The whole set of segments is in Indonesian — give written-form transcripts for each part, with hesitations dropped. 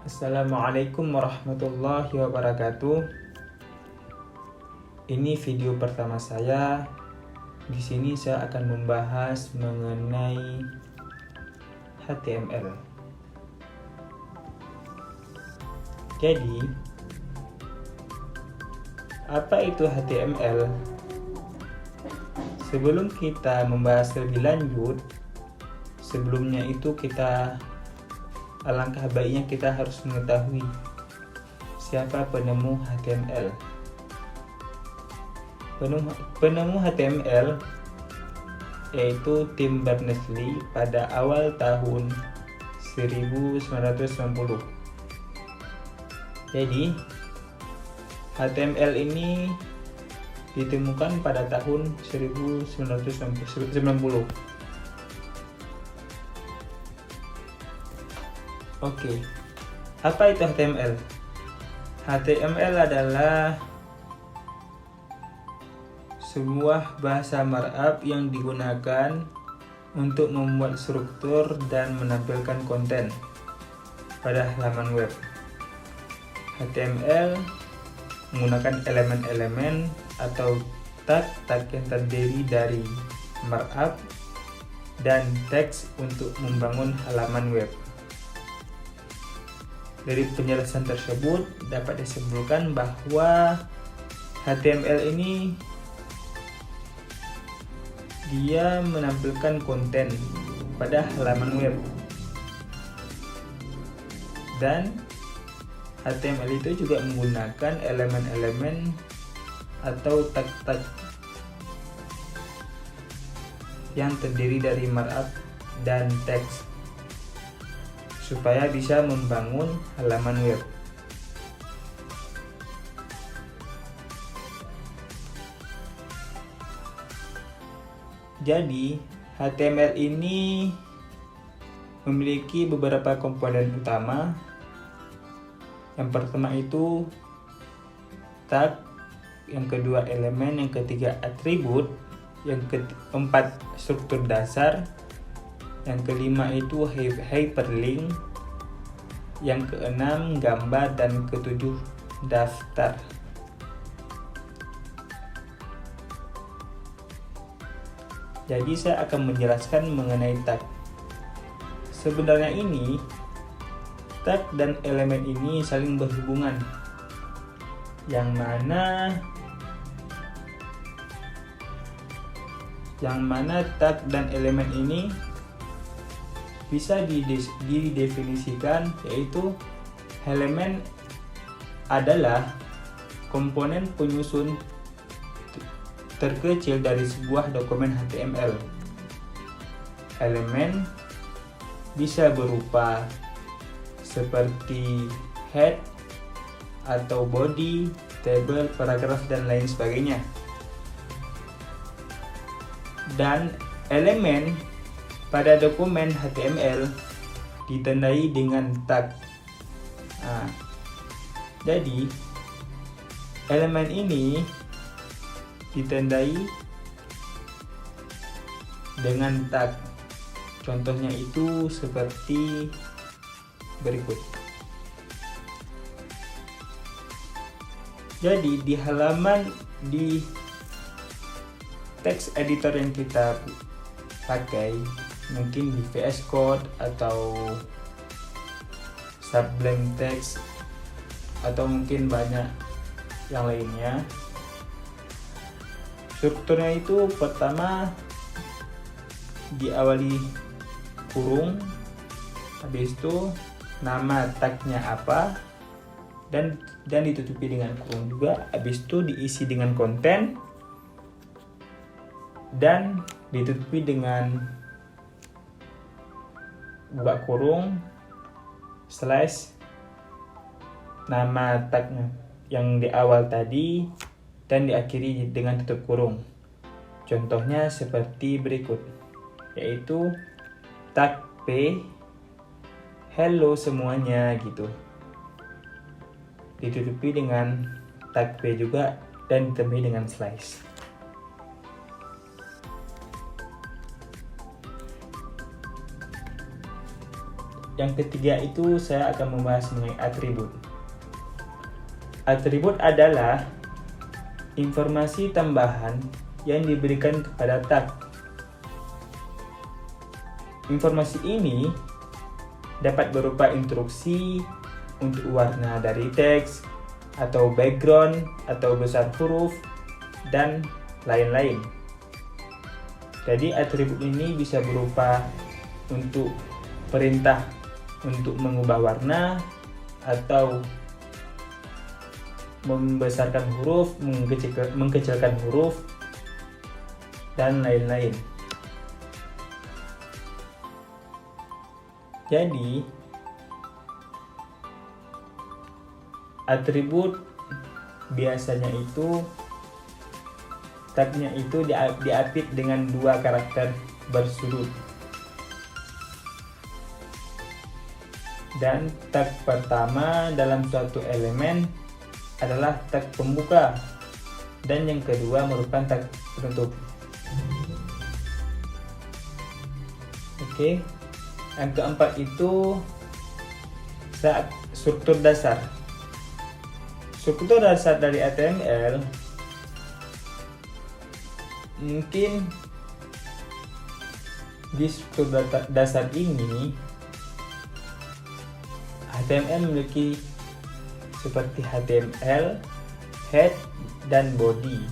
Assalamualaikum warahmatullahi wabarakatuh. Ini video pertama saya. Di sini saya akan membahas mengenai HTML. Jadi, apa itu HTML? Sebelum kita membahas lebih lanjut, sebelumnya itu alangkah baiknya kita harus mengetahui siapa penemu HTML. Penemu HTML yaitu Tim Berners-Lee pada awal tahun 1990. Jadi, HTML ini ditemukan pada tahun 1990. Oke, apa itu HTML? HTML adalah sebuah bahasa markup yang digunakan untuk membuat struktur dan menampilkan konten pada halaman web. HTML menggunakan elemen-elemen atau tag-tag yang terdiri dari markup dan teks untuk membangun halaman web. Dari penjelasan tersebut dapat disimpulkan bahwa HTML ini dia menampilkan konten pada halaman web, dan HTML itu juga menggunakan elemen-elemen atau tag-tag yang terdiri dari markup dan teks supaya bisa membangun halaman web. Jadi, HTML ini memiliki beberapa komponen utama. Yang pertama itu tag, yang kedua elemen, yang ketiga atribut, yang keempat struktur dasar, yang kelima itu hyperlink, yang keenam gambar, dan ketujuh daftar. Jadi saya akan menjelaskan mengenai tag. Sebenarnya ini tag dan elemen ini saling berhubungan, yang mana tag dan elemen ini bisa didefinisikan, yaitu elemen adalah komponen penyusun terkecil dari sebuah dokumen HTML. Elemen bisa berupa seperti head atau body, table, paragraf, dan lain sebagainya. Dan elemen pada dokumen HTML ditandai dengan tag. Jadi elemen ini ditandai dengan tag. Contohnya itu seperti berikut. Jadi di text editor yang kita pakai, mungkin di VS Code atau Sublime Text atau mungkin banyak yang lainnya. Strukturnya itu pertama diawali kurung, habis itu nama tagnya apa, dan ditutupi dengan kurung juga, habis itu diisi dengan konten dan ditutupi dengan buka kurung slash nama tagnya yang di awal tadi dan diakhiri dengan tutup kurung. Contohnya seperti berikut, yaitu tag P, hello semuanya gitu, ditutupi dengan tag P juga dan ditambahi dengan slash. yang ketiga itu saya akan membahas mengenai atribut. Atribut adalah informasi tambahan yang diberikan kepada tag. Informasi ini dapat berupa instruksi untuk warna dari teks, atau background, atau besar huruf, dan lain-lain. Jadi atribut ini bisa berupa untuk perintah untuk mengubah warna, atau membesarkan huruf, mengkecilkan huruf, dan lain-lain. Jadi atribut biasanya itu tagnya itu diapit dengan 2 karakter bersudut. Dan tag pertama dalam suatu elemen adalah tag pembuka, dan yang kedua merupakan tag penutup. Oke, yang keempat itu saat struktur dasar. Struktur dasar dari HTML mungkin di struktur dasar ini HTML memiliki seperti HTML, head, dan body.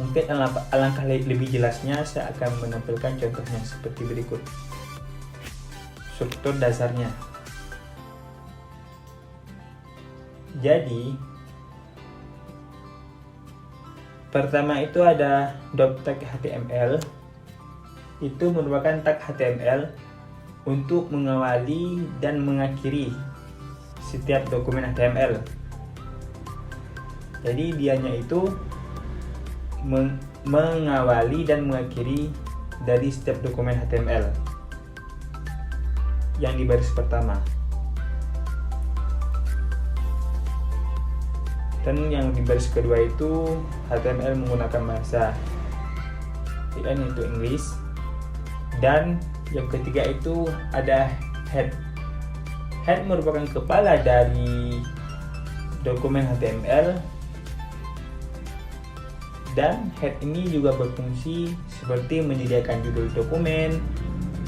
Mungkin alangkah lebih jelasnya saya akan menampilkan contohnya seperti berikut. Struktur dasarnya. Jadi pertama itu ada dot tag HTML. Itu merupakan tag HTML untuk mengawali dan mengakhiri setiap dokumen HTML. Jadi dianya itu mengawali dan mengakhiri dari setiap dokumen HTML yang di baris pertama. Dan yang di baris kedua itu HTML menggunakan bahasa yaitu English. Dan yang ketiga itu ada head. Head merupakan kepala dari dokumen HTML, dan head ini juga berfungsi seperti menyediakan judul dokumen,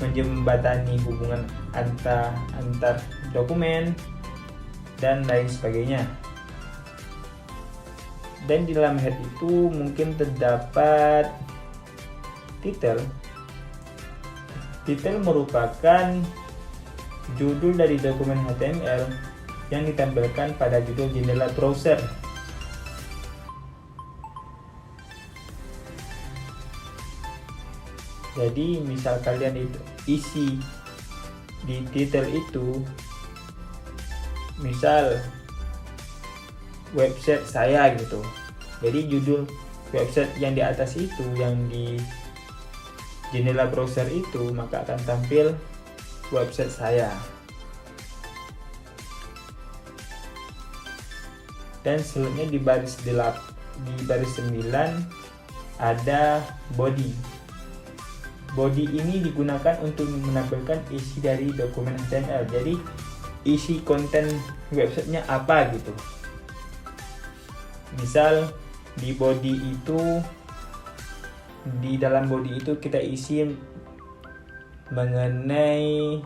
menjembatani hubungan antar dokumen, dan lain sebagainya. Dan di dalam head itu mungkin terdapat title. Title merupakan judul dari dokumen HTML yang ditampilkan pada judul jendela browser. Jadi misal kalian itu isi di title itu misal website saya gitu. Jadi judul website yang di atas itu, yang di jendela browser itu, maka akan tampil website saya. Dan selanjutnya di baris 9 ada body. Body ini digunakan untuk menampilkan isi dari dokumen HTML. Jadi isi konten websitenya apa gitu. Misal di body itu, di dalam body itu kita isi mengenai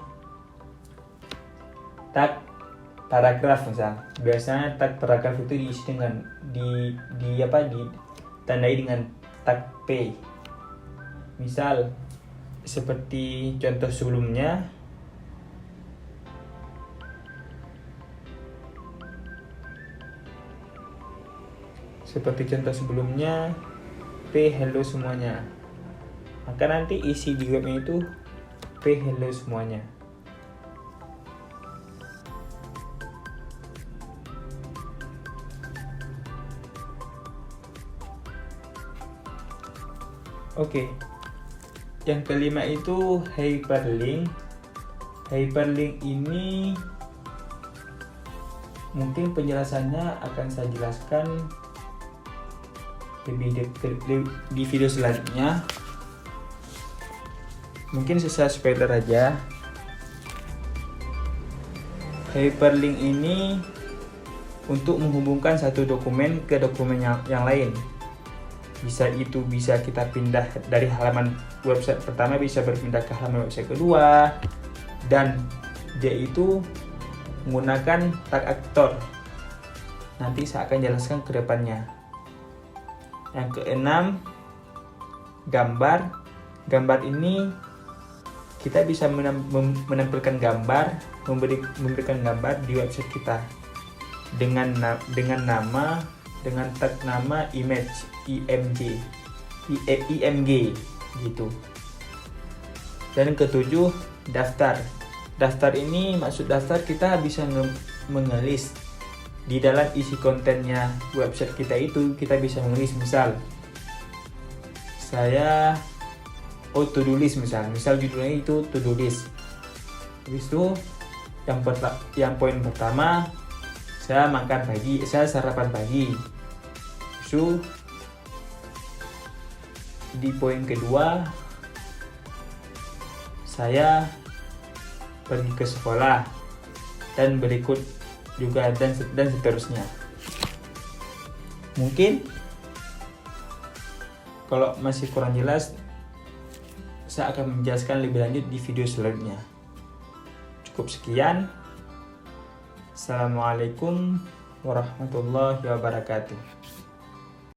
tag paragraf misal. Biasanya tag paragraf itu diisi dengan ditandai dengan tag P. Misal seperti contoh sebelumnya, P hello semuanya. Maka nanti isi di webnya itu P hello semuanya. Oke. Yang kelima itu hyperlink. Hyperlink ini mungkin penjelasannya akan saya jelaskan lebih di video selanjutnya. Mungkin saya spoiler aja. Hyperlink ini untuk menghubungkan satu dokumen ke dokumen yang lain. Bisa kita pindah dari halaman website pertama, bisa berpindah ke halaman website kedua, dan dia itu menggunakan tag aktor. Nanti saya akan jelaskan ke depannya. Yang keenam, gambar. Gambar ini kita bisa menampilkan gambar, memberikan gambar di website kita dengan tag nama image, IMG gitu. Dan ketujuh, daftar. Daftar ini, maksud daftar, kita bisa mengelis di dalam isi kontennya website kita itu. Kita bisa mengelis, misal saya to-do list, misal judulnya itu to-do list. Habis itu yang poin pertama, saya sarapan pagi. So, di poin kedua, saya pergi ke sekolah, dan berikut juga dan seterusnya. Mungkin kalau masih kurang jelas, saya akan menjelaskan lebih lanjut di video selanjutnya. Cukup sekian. Assalamualaikum warahmatullahi wabarakatuh.